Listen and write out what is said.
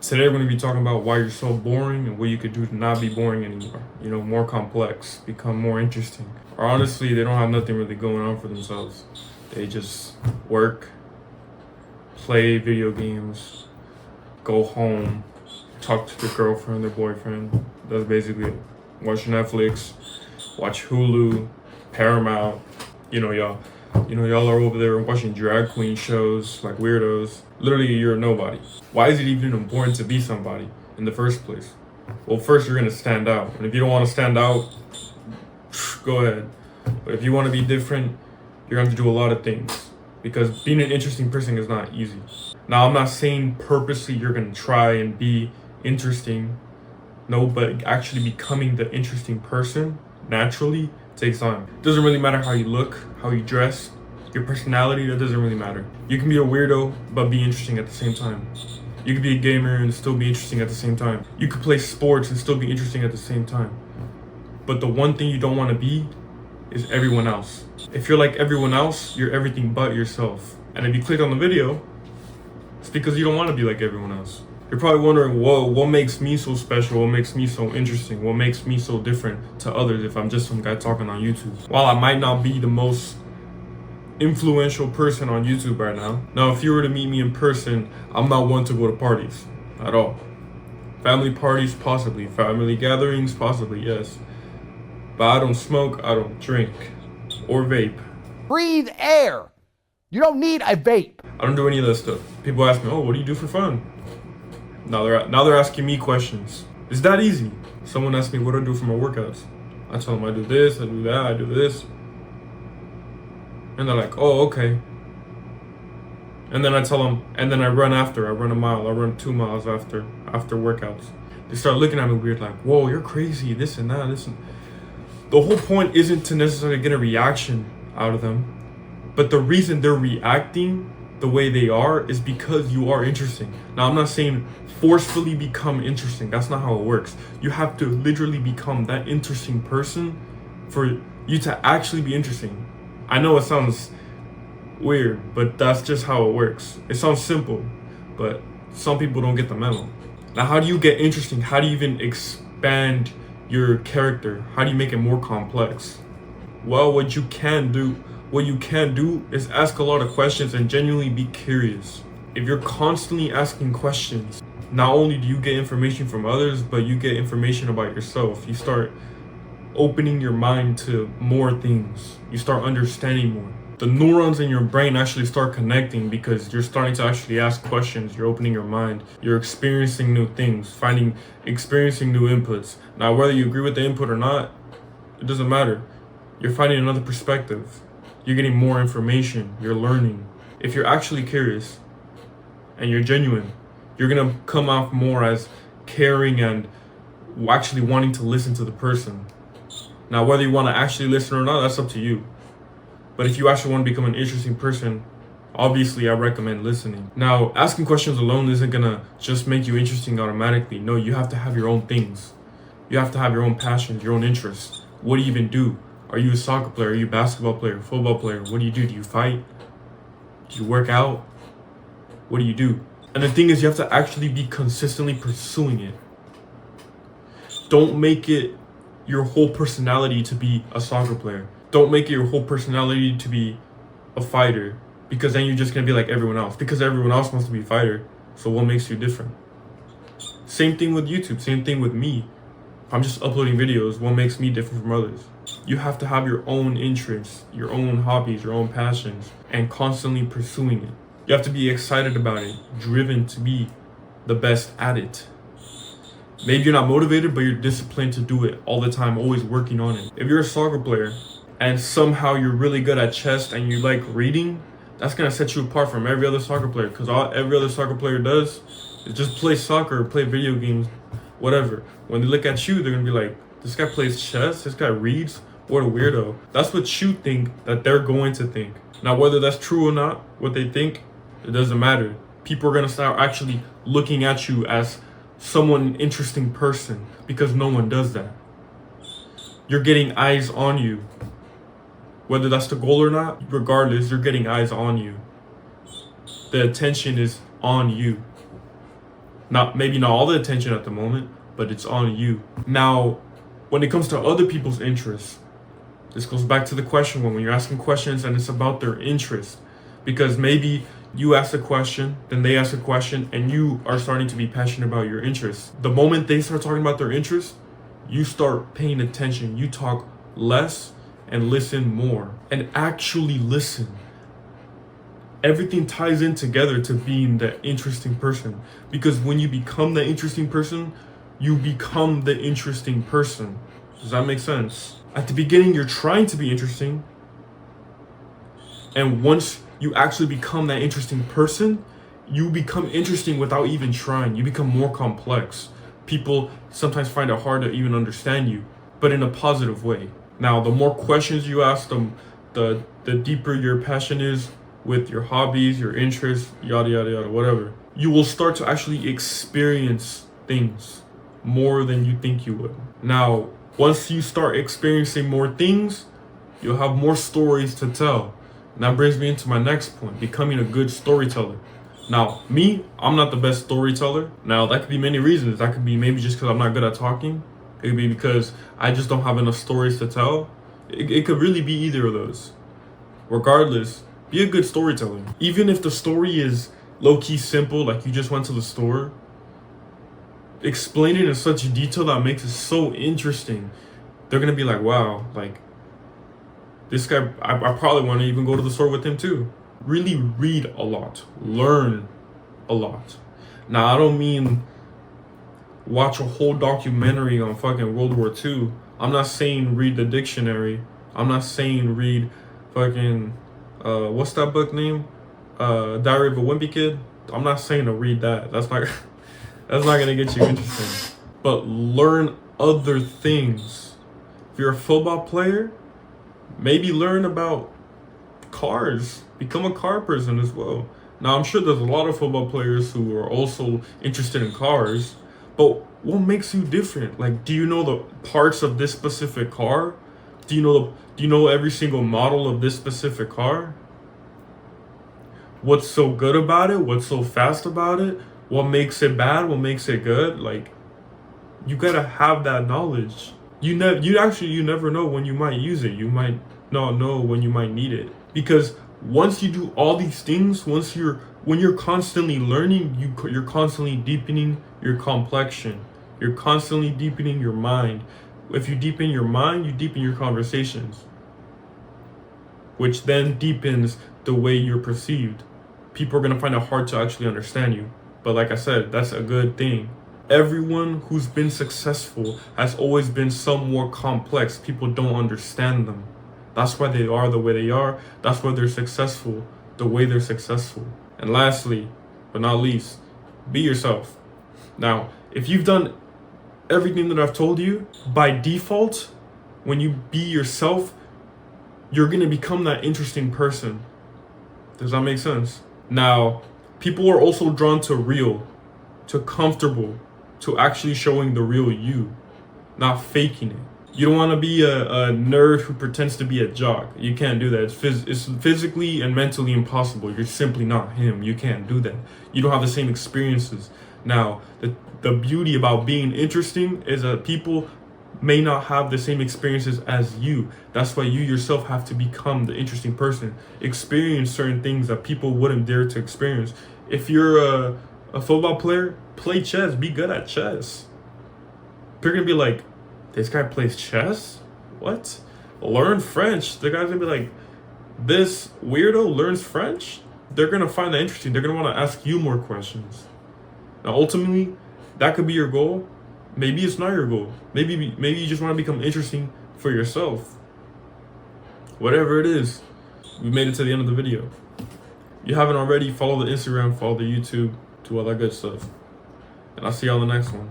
Today we're going to be talking about why you're so boring and what you could do to not be boring anymore. You know, more complex, become more interesting. Or honestly, they don't have nothing really going on for themselves. They just work, play video games, go home, talk to their girlfriend, their boyfriend. That's basically it. Watch Netflix, watch Hulu, Paramount. Y'all are over there watching drag queen shows like weirdos. Literally, you're a nobody. Why is it even important to be somebody in the first place? Well, first you're gonna stand out, and if you don't want to stand out, go ahead. But if you want to be different, you're going to do a lot of things, because being an interesting person is not easy. Now, I'm not saying purposely you're gonna try and be interesting. No, but actually becoming the interesting person naturally takes time. It doesn't really matter how you look, how you dress, your personality, that doesn't really matter. You can be a weirdo, but be interesting at the same time. You can be a gamer and still be interesting at the same time. You could play sports and still be interesting at the same time. But the one thing you don't want to be is everyone else. If you're like everyone else, you're everything but yourself. And if you click on the video, it's because you don't want to be like everyone else. You're probably wondering, whoa, what makes me so special? What makes me so interesting? What makes me so different to others if I'm just some guy talking on YouTube? While I might not be the most influential person on YouTube right now. Now, if you were to meet me in person, I'm not one to go to parties at all. Family parties, possibly. Family gatherings, possibly, yes. But I don't smoke, I don't drink, or vape. Breathe air. You don't need a vape. I don't do any of that stuff. People ask me, oh, what do you do for fun? Now they're asking me questions. It's that easy. Someone asks me what I do for my workouts. I tell them I do this, I do that, I do this. And they're like, oh, okay. And then I tell them, and then I run a mile, I run 2 miles after workouts. They start looking at me weird, like, whoa, you're crazy, this and that, this and... The whole point isn't to necessarily get a reaction out of them, but the reason they're reacting the way they are is because you are interesting. Now, I'm not saying forcefully become interesting. That's not how it works. You have to literally become that interesting person for you to actually be interesting. I know it sounds weird, but that's just how it works. It sounds simple, but some people don't get the memo. Now, how do you get interesting? How do you even expand your character? How do you make it more complex? Well, what you can do is ask a lot of questions and genuinely be curious. If you're constantly asking questions, not only do you get information from others, but you get information about yourself. You start opening your mind to more things. You start understanding more. The neurons in your brain actually start connecting because you're starting to actually ask questions. You're opening your mind. You're experiencing new things, experiencing new inputs. Now, whether you agree with the input or not, it doesn't matter. You're finding another perspective. You're getting more information. You're learning. If you're actually curious and you're genuine, you're gonna come off more as caring and actually wanting to listen to the person. Now, whether you want to actually listen or not, that's up to you. But if you actually want to become an interesting person, obviously I recommend listening. Now, asking questions alone isn't gonna just make you interesting automatically. No, you have to have your own things. You have to have your own passions, your own interests. What do you even do? Are you a soccer player? Are you a basketball player? Football player? What do you do? Do you fight? Do you work out? What do you do? And the thing is, you have to actually be consistently pursuing it. Don't make it your whole personality to be a soccer player. Don't make it your whole personality to be a fighter, because then you're just gonna be like everyone else, because everyone else wants to be a fighter. So what makes you different? Same thing with YouTube, same thing with me. I'm just uploading videos. What makes me different from others? You have to have your own interests, your own hobbies, your own passions, and constantly pursuing it. You have to be excited about it, driven to be the best at it. Maybe you're not motivated, but you're disciplined to do it all the time, always working on it. If you're a soccer player and somehow you're really good at chess and you like reading, that's gonna set you apart from every other soccer player, because all every other soccer player does is just play soccer, play video games, whatever. When they look at you, they're gonna be like, this guy plays chess, this guy reads, what a weirdo. That's what you think that they're going to think. Now, whether that's true or not, what they think, it doesn't matter. People are gonna start actually looking at you as someone interesting person, because no one does that. You're getting eyes on you. Whether that's the goal or not, regardless, you're getting eyes on you. The attention is on you. maybe not all the attention at the moment, but it's on you. Now, when it comes to other people's interests, this goes back to the question when you're asking questions and it's about their interest. Because maybe you ask a question, then they ask a question, and you are starting to be passionate about your interests. The moment they start talking about their interests, you start paying attention. You talk less and listen more. And actually listen. Everything ties in together to being the interesting person. Because when you become the interesting person, you become the interesting person. Does that make sense? At the beginning, you're trying to be interesting. And once you actually become that interesting person, you become interesting without even trying. You become more complex. People sometimes find it hard to even understand you, but in a positive way. Now, the more questions you ask them, the deeper your passion is with your hobbies, your interests, yada, yada, yada, whatever. You will start to actually experience things more than you think you would. Now, once you start experiencing more things, you'll have more stories to tell. And that brings me into my next point, becoming a good storyteller. Now, me, I'm not the best storyteller. Now, that could be many reasons. That could be maybe just because I'm not good at talking. It could be because I just don't have enough stories to tell. It could really be either of those. Regardless, be a good storyteller. Even if the story is low-key simple, like you just went to the store, explain it in such detail that makes it so interesting. They're gonna be like, wow, like this guy, I probably want to even go to the store with him too. Really read a lot, learn a lot. Now, I don't mean watch a whole documentary on fucking World War II. I'm not saying read the dictionary. I'm not saying read fucking what's that book name? Diary of a Wimpy Kid. I'm not saying to read that. That's not gonna get you interesting. But learn other things. If you're a football player, maybe learn about cars. Become a car person as well. Now, I'm sure there's a lot of football players who are also interested in cars, but what makes you different? Like, do you know the parts of this specific car? Do you know every single model of this specific car? What's so good about it? What's so fast about it? What makes it bad? What makes it good? Like, you gotta have that knowledge. You never know when you might use it. You might not know when you might need it. Because once you do all these things, when you're constantly learning, you're constantly deepening your complexion. You're constantly deepening your mind. If you deepen your mind, you deepen your conversations, which then deepens the way you're perceived. People are gonna find it hard to actually understand you. But like I said, that's a good thing. Everyone who's been successful has always been somewhat complex. People don't understand them. That's why they are the way they are. That's why they're successful the way they're successful. And lastly, but not least, be yourself. Now, if you've done everything that I've told you, by default, when you be yourself, you're gonna become that interesting person. Does that make sense? Now, people are also drawn to real, to comfortable, to actually showing the real you, not faking it. You don't want to be a nerd who pretends to be a jock. You can't do that. It's physically and mentally impossible. You're simply not him. You can't do that. You don't have the same experiences. Now, the beauty about being interesting is that people may not have the same experiences as you. That's why you yourself have to become the interesting person. Experience certain things that people wouldn't dare to experience. If you're a football player, play chess. Be good at chess. They're gonna be like, this guy plays chess? What? Learn French. The guy's gonna be like, this weirdo learns French? They're gonna find that interesting. They're gonna wanna ask you more questions. Now, ultimately, that could be your goal. Maybe it's not your goal. Maybe you just wanna become interesting for yourself. Whatever it is, we made it to the end of the video. If you haven't already, follow the Instagram, follow the YouTube, do all that good stuff. And I'll see you on the next one.